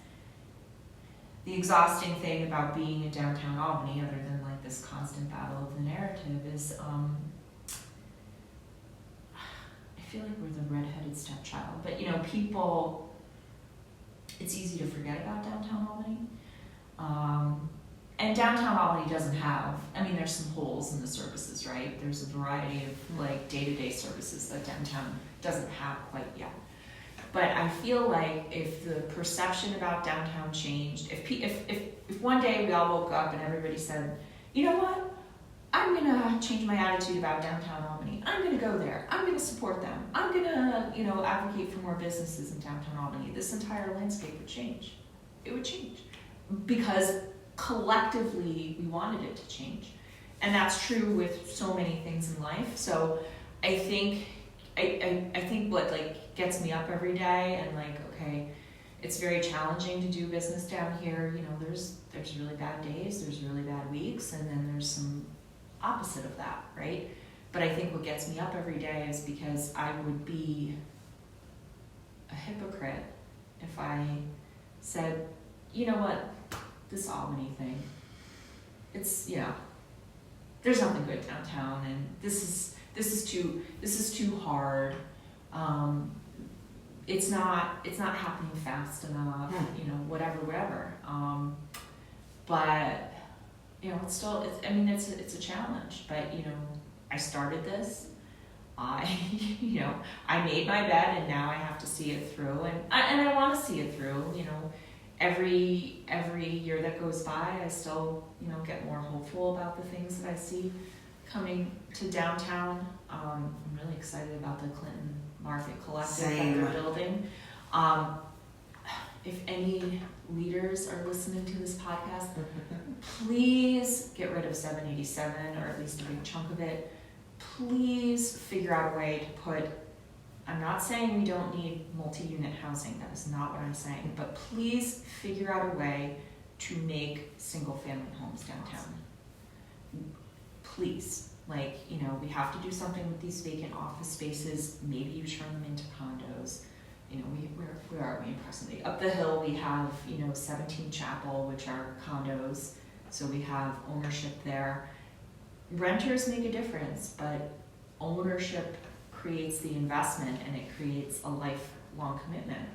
the exhausting thing about being in downtown Albany, other than like this constant battle of the narrative, is I feel like we're the redheaded stepchild. But people, it's easy to forget about downtown Albany. And downtown Albany doesn't have, there's some holes in the services, right? There's a variety of like day-to-day services that downtown doesn't have quite yet. But I feel like if the perception about downtown changed, if one day we all woke up and everybody said, you know what, I'm gonna change my attitude about downtown Albany. I'm gonna go there. I'm gonna support them. I'm gonna, advocate for more businesses in downtown Albany. This entire landscape would change. It would change because collectively we wanted it to change, and that's true with so many things in life. So I think what like gets me up every day and like, okay, it's very challenging to do business down here. There's really bad days, there's really bad weeks, and then there's some opposite of that, right? But I think what gets me up every day is because I would be a hypocrite if I said, you know what, this Albany thing, it's, there's nothing good downtown, and this is too hard. It's not happening fast enough, whatever. But it's still, it's a challenge. But I started this. I made my bed, and now I have to see it through, and I want to see it through. Every year that goes by, I still get more hopeful about the things that I see coming to downtown. I'm really excited about the Clinton Market Collective that they're building. If any leaders are listening to this podcast, please get rid of 787, or at least a big chunk of it. Please figure out a way to put, I'm not saying we don't need multi-unit housing, that is not what I'm saying, but please figure out a way to make single-family homes downtown. Please. We have to do something with these vacant office spaces. Maybe you turn them into condos. Where are we in Presently? Up the hill we have, 17 Chapel, which are condos. So we have ownership there. Renters make a difference, but ownership creates the investment, and it creates a lifelong commitment,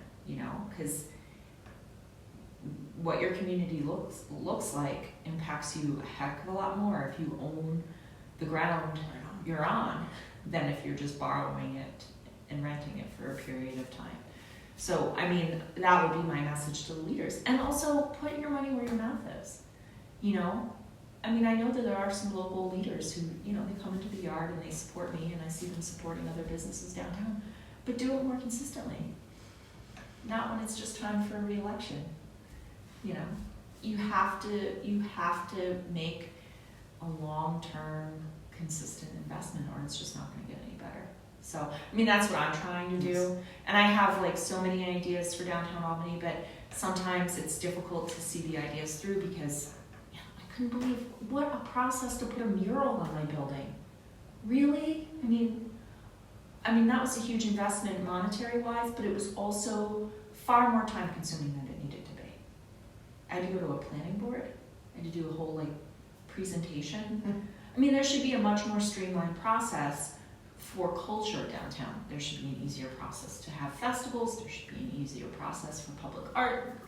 because what your community looks like impacts you a heck of a lot more if you own the ground you're on than if you're just borrowing it and renting it for a period of time. So, that would be my message to the leaders. And also, put your money where your mouth is. I know that there are some local leaders who, they come into the yard and they support me, and I see them supporting other businesses downtown. But do it more consistently. Not when it's just time for a re-election. You have to make a long-term, consistent investment, or it's just not going to get any better. So, that's what I'm trying to do. And I have so many ideas for downtown Albany, but sometimes it's difficult to see the ideas through because I couldn't believe what a process to put a mural on my building. Really? That was a huge investment monetary-wise, but it was also far more time-consuming than it needed to be. I had to go to a planning board. I had to do a whole presentation. There should be a much more streamlined process for culture downtown. There should be an easier process to have festivals. There should be an easier process for public art.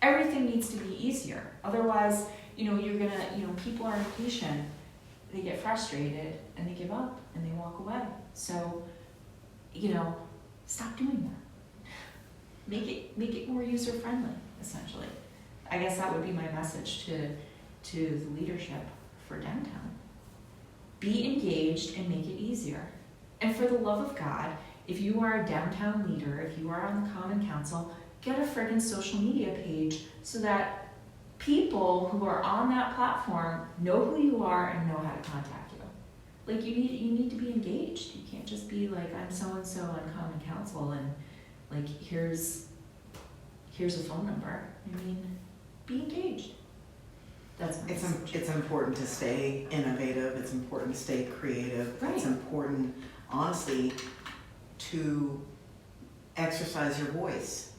Everything needs to be easier. Otherwise, you're gonna, people are impatient. They get frustrated and they give up and they walk away. So, stop doing that. Make it more user friendly, essentially. I guess that would be my message to the leadership for downtown. Be engaged and make it easier. And for the love of God, if you are a downtown leader, if you are on the Common Council, get a friggin' social media page so that people who are on that platform know who you are and know how to contact you. You need to be engaged. You can't just be I'm so-and-so on Common Council and here's here's a phone number. I mean, be engaged. That's my message. It's important to stay innovative. It's important to stay creative. Right. It's important, honestly, to exercise your voice,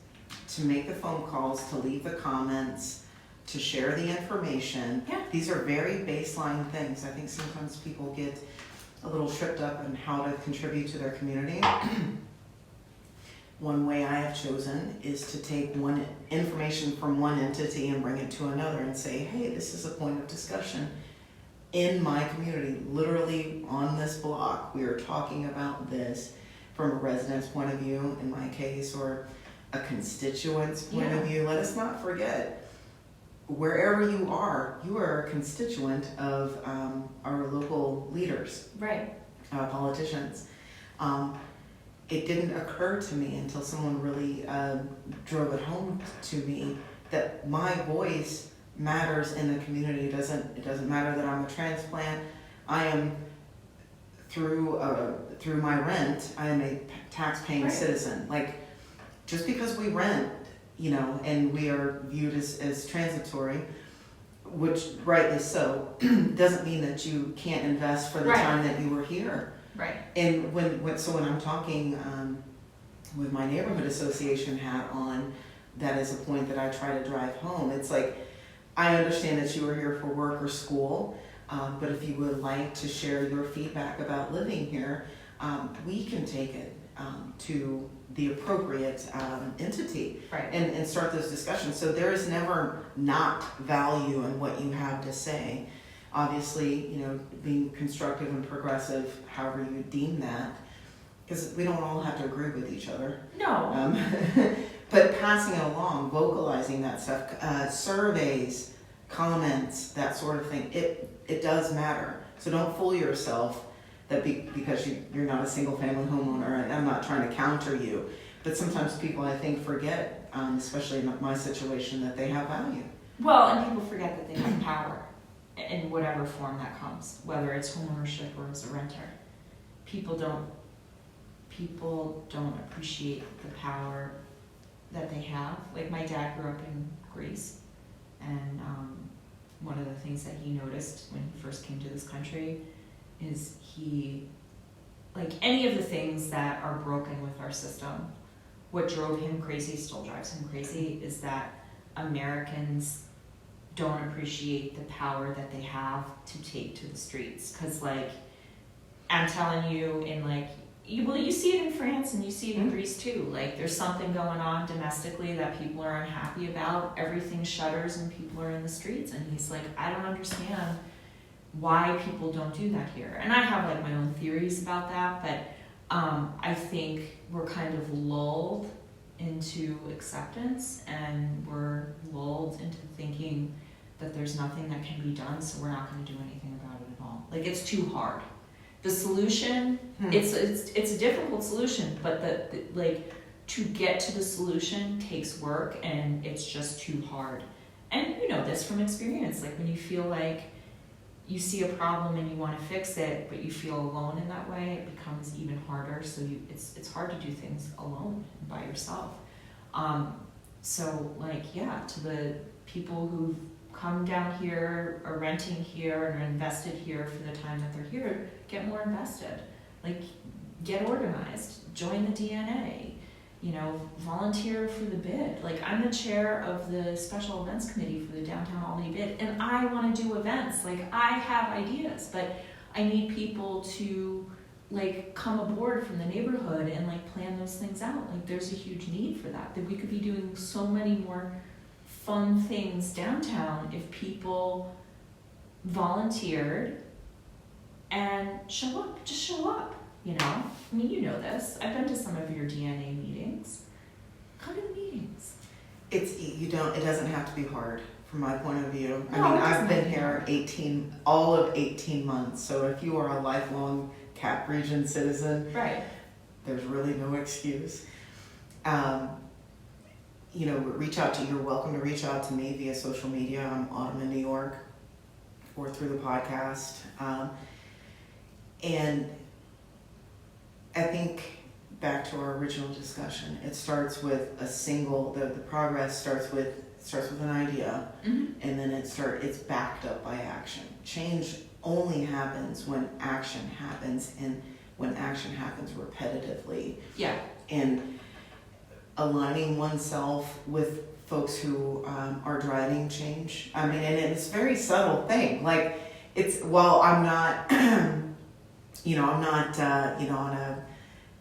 to make the phone calls, to leave the comments, to share the information. Yeah. These are very baseline things. I think sometimes people get a little tripped up in how to contribute to their community. One way I have chosen is to take one information from one entity and bring it to another and say, hey, this is a point of discussion in my community. Literally on this block, we are talking about this from a resident's point of view, in my case, or a constituent's point of view. Let us not forget, wherever you are a constituent of our local leaders, Right. Politicians. It didn't occur to me until someone really drove it home to me that my voice matters in the community. It doesn't matter that I'm a transplant. I am through my rent. I am a tax-paying citizen. Like, just because we rent, and we are viewed as transitory, which rightly so, doesn't mean that you can't invest for the time that you were here. Right. And when I'm talking with my neighborhood association hat on, that is a point that I try to drive home. It's like, I understand that you are here for work or school, but if you would like to share your feedback about living here, we can take it to the appropriate entity and start those discussions. So there is never not value in what you have to say. Obviously, being constructive and progressive, however you deem that, because we don't all have to agree with each other. No. But passing it along, vocalizing that stuff, surveys, comments, that sort of thing, it does matter. So don't fool yourself that because you're not a single family homeowner, and I'm not trying to counter you, but sometimes people, I think, forget, especially in my situation, that they have value. Well, and people forget that they have power in whatever form that comes, whether it's homeownership or as a renter. People don't appreciate the power that they have. Like, my dad grew up in Greece, and one of the things that he noticed when he first came to this country is any of the things that are broken with our system, what drove him crazy still drives him crazy, is that Americans don't appreciate the power that they have to take to the streets. Because, I'm telling you, you see it in France and you see it in Greece too. There's something going on domestically that people are unhappy about. Everything shutters and people are in the streets. And he's like, I don't understand why people don't do that here. And I have my own theories about that, but I think we're kind of lulled into acceptance, and we're lulled into thinking that there's nothing that can be done, so we're not going to do anything about it at all. It's too hard. The solution, it's a difficult solution, but to get to the solution takes work, and it's just too hard. And you know this from experience, when you feel like you see a problem and you want to fix it, but you feel alone in that way, it becomes even harder. So it's hard to do things alone by yourself. To the people who've come down here, are renting here, and are invested here for the time that they're here, get more invested. Get organized, join the DNA, volunteer for the bid. I'm the chair of the special events committee for the Downtown Albany bid, and I want to do events. I have ideas, but I need people to come aboard from the neighborhood and plan those things out. There's a huge need for that we could be doing so many more fun things downtown if people volunteered and show up. Just show up. You know this. I've been to some of your DNA meetings. Come to the meetings. It doesn't have to be hard from my point of view. No, I've been here all of 18 months. So if you are a lifelong Cap Region citizen, there's really no excuse. Reach out you're welcome to reach out to me via social media. I'm Autumn in New York, or through the podcast. And I think back to our original discussion, it starts with a single. The progress starts with an idea, and then it's backed up by action. Change only happens when action happens, and when action happens repetitively. Yeah. And aligning oneself with folks who are driving change. I mean, and it's a very subtle thing. Like, I'm not,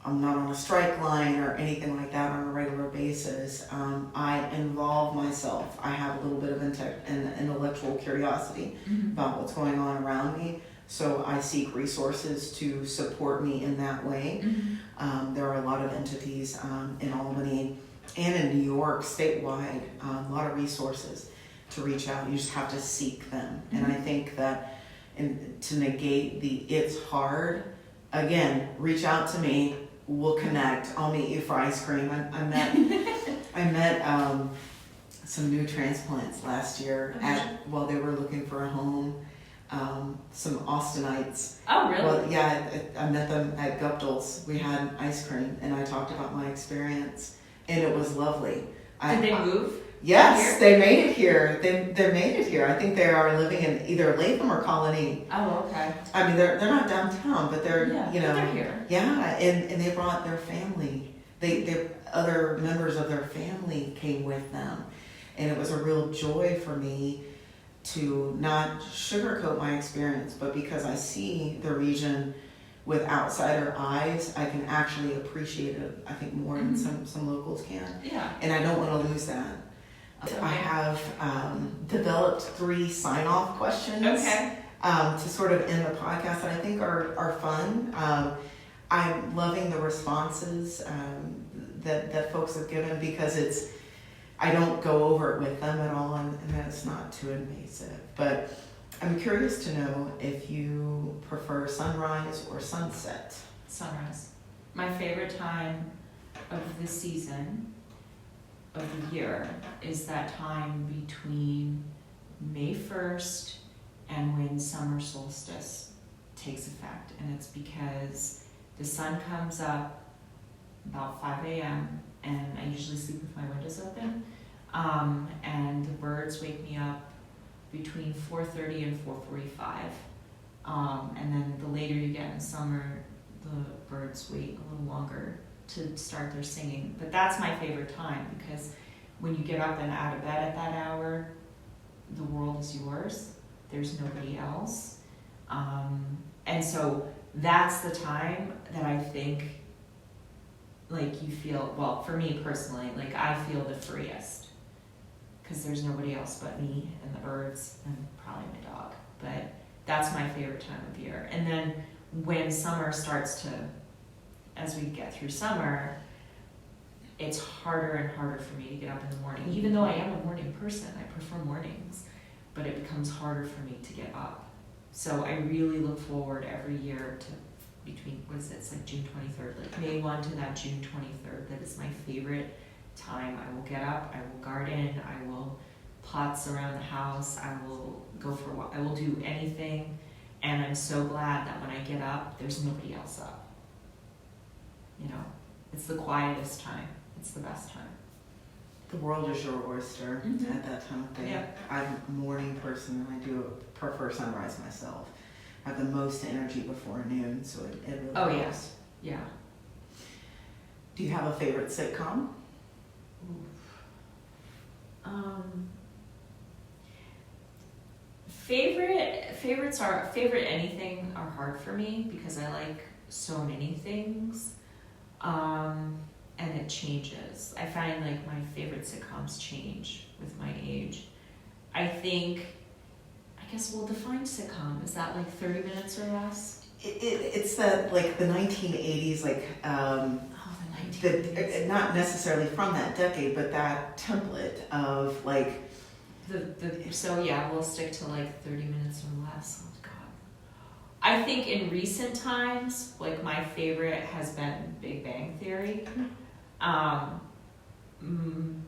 I'm not on a strike line or anything like that on a regular basis. I involve myself. I have a little bit of intellectual curiosity about what's going on around me. So I seek resources to support me in that way. There are a lot of entities in Albany and in New York, statewide, a lot of resources to reach out. You just have to seek them. And I think that to negate it's hard, again, reach out to me. We'll connect. I'll meet you for ice cream. I met some new transplants last year while they were looking for a home. Some Austinites. Oh, really? Well, yeah, I met them at Guptill's. We had ice cream, and I talked about my experience, and it was lovely. Did they move? Yes, they made it here. They made it here. I think they are living in either Latham or Colony. Oh, okay. I mean, they're not downtown, but they're But they're here. Yeah, and they brought their family. They other members of their family came with them, and it was a real joy for me to not sugarcoat my experience, but because I see the region with outsider eyes, I can actually appreciate it, I think, more than some locals can. Yeah. And I don't want to lose that. I have developed 3 sign-off questions to sort of end the podcast that I think are fun. I'm loving the responses that folks have given, because I don't go over it with them at all, and that it's not too invasive. But I'm curious to know if you prefer sunrise or sunset. Sunrise. My favorite time of the season, of the year, is that time between May 1st and when summer solstice takes effect. And it's because the sun comes up about 5 a.m. and I usually sleep with my windows open. And the birds wake me up between 4:30 and 4:45. And then the later you get in summer, the birds wait a little longer to start their singing. But that's my favorite time, because when you get up and out of bed at that hour, the world is yours. There's nobody else. And so that's the time that I think, like, you feel, well, for me personally, like, I feel the freest, because there's nobody else but me and the birds and probably my dog. But that's my favorite time of year. And then when summer starts to, as we get through summer, it's harder and harder for me to get up in the morning. Even though I am a morning person, I prefer mornings, but it becomes harder for me to get up. So I really look forward every year to between, what is it, it's like June 23rd, like May 1 to that June 23rd. That is my favorite time. I will get up, I will garden, I will putz around the house, I will go for a walk, I will do anything. And I'm so glad that when I get up, there's nobody else up. You know, it's the quietest time. It's the best time. The world is your oyster at that time of day. Yeah. I'm a morning person, and I do prefer sunrise myself. I have the most energy before noon, so it really helps. Yeah. Do you have a favorite sitcom? Favorite anything are hard for me, because I like so many things. And it changes. I find like my favorite sitcoms change with my age. I guess we'll define sitcom. Is that like 30 minutes or less? It's that, like, the 1980s, like, The 1980s. not necessarily from that decade, but that template of, like, So yeah, we'll stick to like 30 minutes or less. Oh God. I think in recent times, like, my favorite has been Big Bang Theory.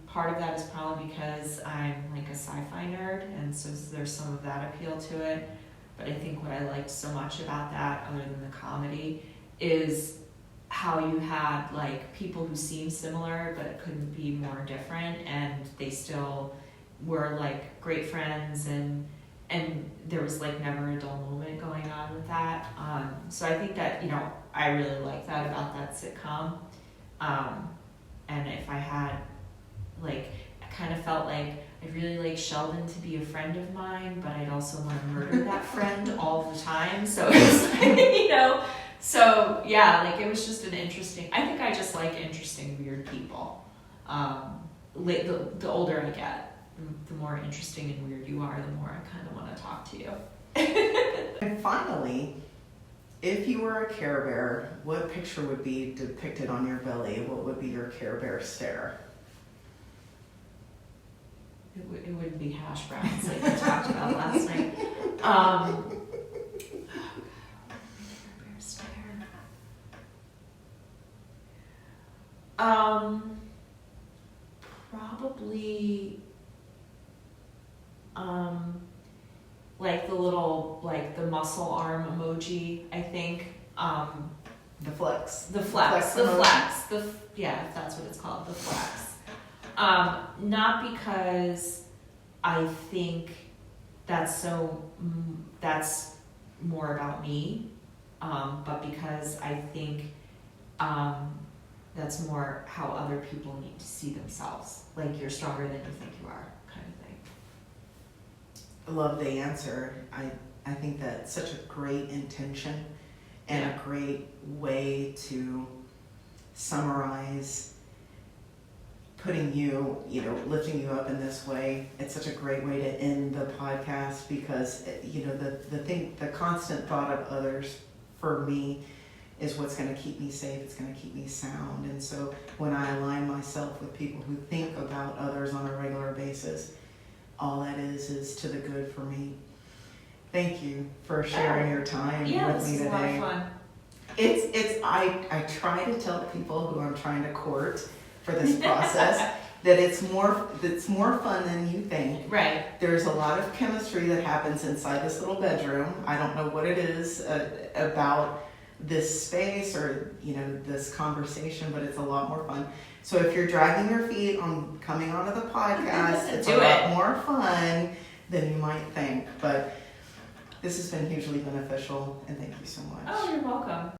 Part of that is probably because I'm like a sci-fi nerd, and so there's some of that appeal to it. But I think what I liked so much about that, other than the comedy, is how you had like people who seemed similar but couldn't be more different, and they still were like great friends, and there was like never a dull moment going on with that. So I think that, you know, I really like that about that sitcom. And if I had, like, I kind of felt like I'd really like Sheldon to be a friend of mine, but I'd also want to murder that friend all the time. So it's like, you know, so yeah, like it was just an interesting, I think I just like interesting, weird people. The older I get, the more interesting and weird you are, the more I kind of want to talk to you. And finally, if you were a Care Bear, what picture would be depicted on your belly? What would be your Care Bear stare? It wouldn't be hash browns like we talked about last night. Probably like the little, like the muscle arm emoji, I think. The flex. The flex. Yeah, if that's what it's called, the flex. Not because I think that's more about me, but because I think that's more how other people need to see themselves. Like, you're stronger than you think you are, kind of thing. I love the answer. I think that's such a great intention and a great way to summarize putting you, you know, lifting you up in this way. It's such a great way to end the podcast because, you know, the constant thought of others for me is what's going to keep me safe. It's going to keep me sound. And so when I align myself with people who think about others on a regular basis, all that is to the good for me. Thank you for sharing your time with me today. This is a lot of fun. I try to tell people who I'm trying to court for this process that it's more fun than you think. Right. There's a lot of chemistry that happens inside this little bedroom. I don't know what it is about this space or, you know, this conversation, but it's a lot more fun. So if you're dragging your feet on coming onto the podcast, it's a lot more fun than you might think. But this has been hugely beneficial, and thank you so much. Oh, you're welcome.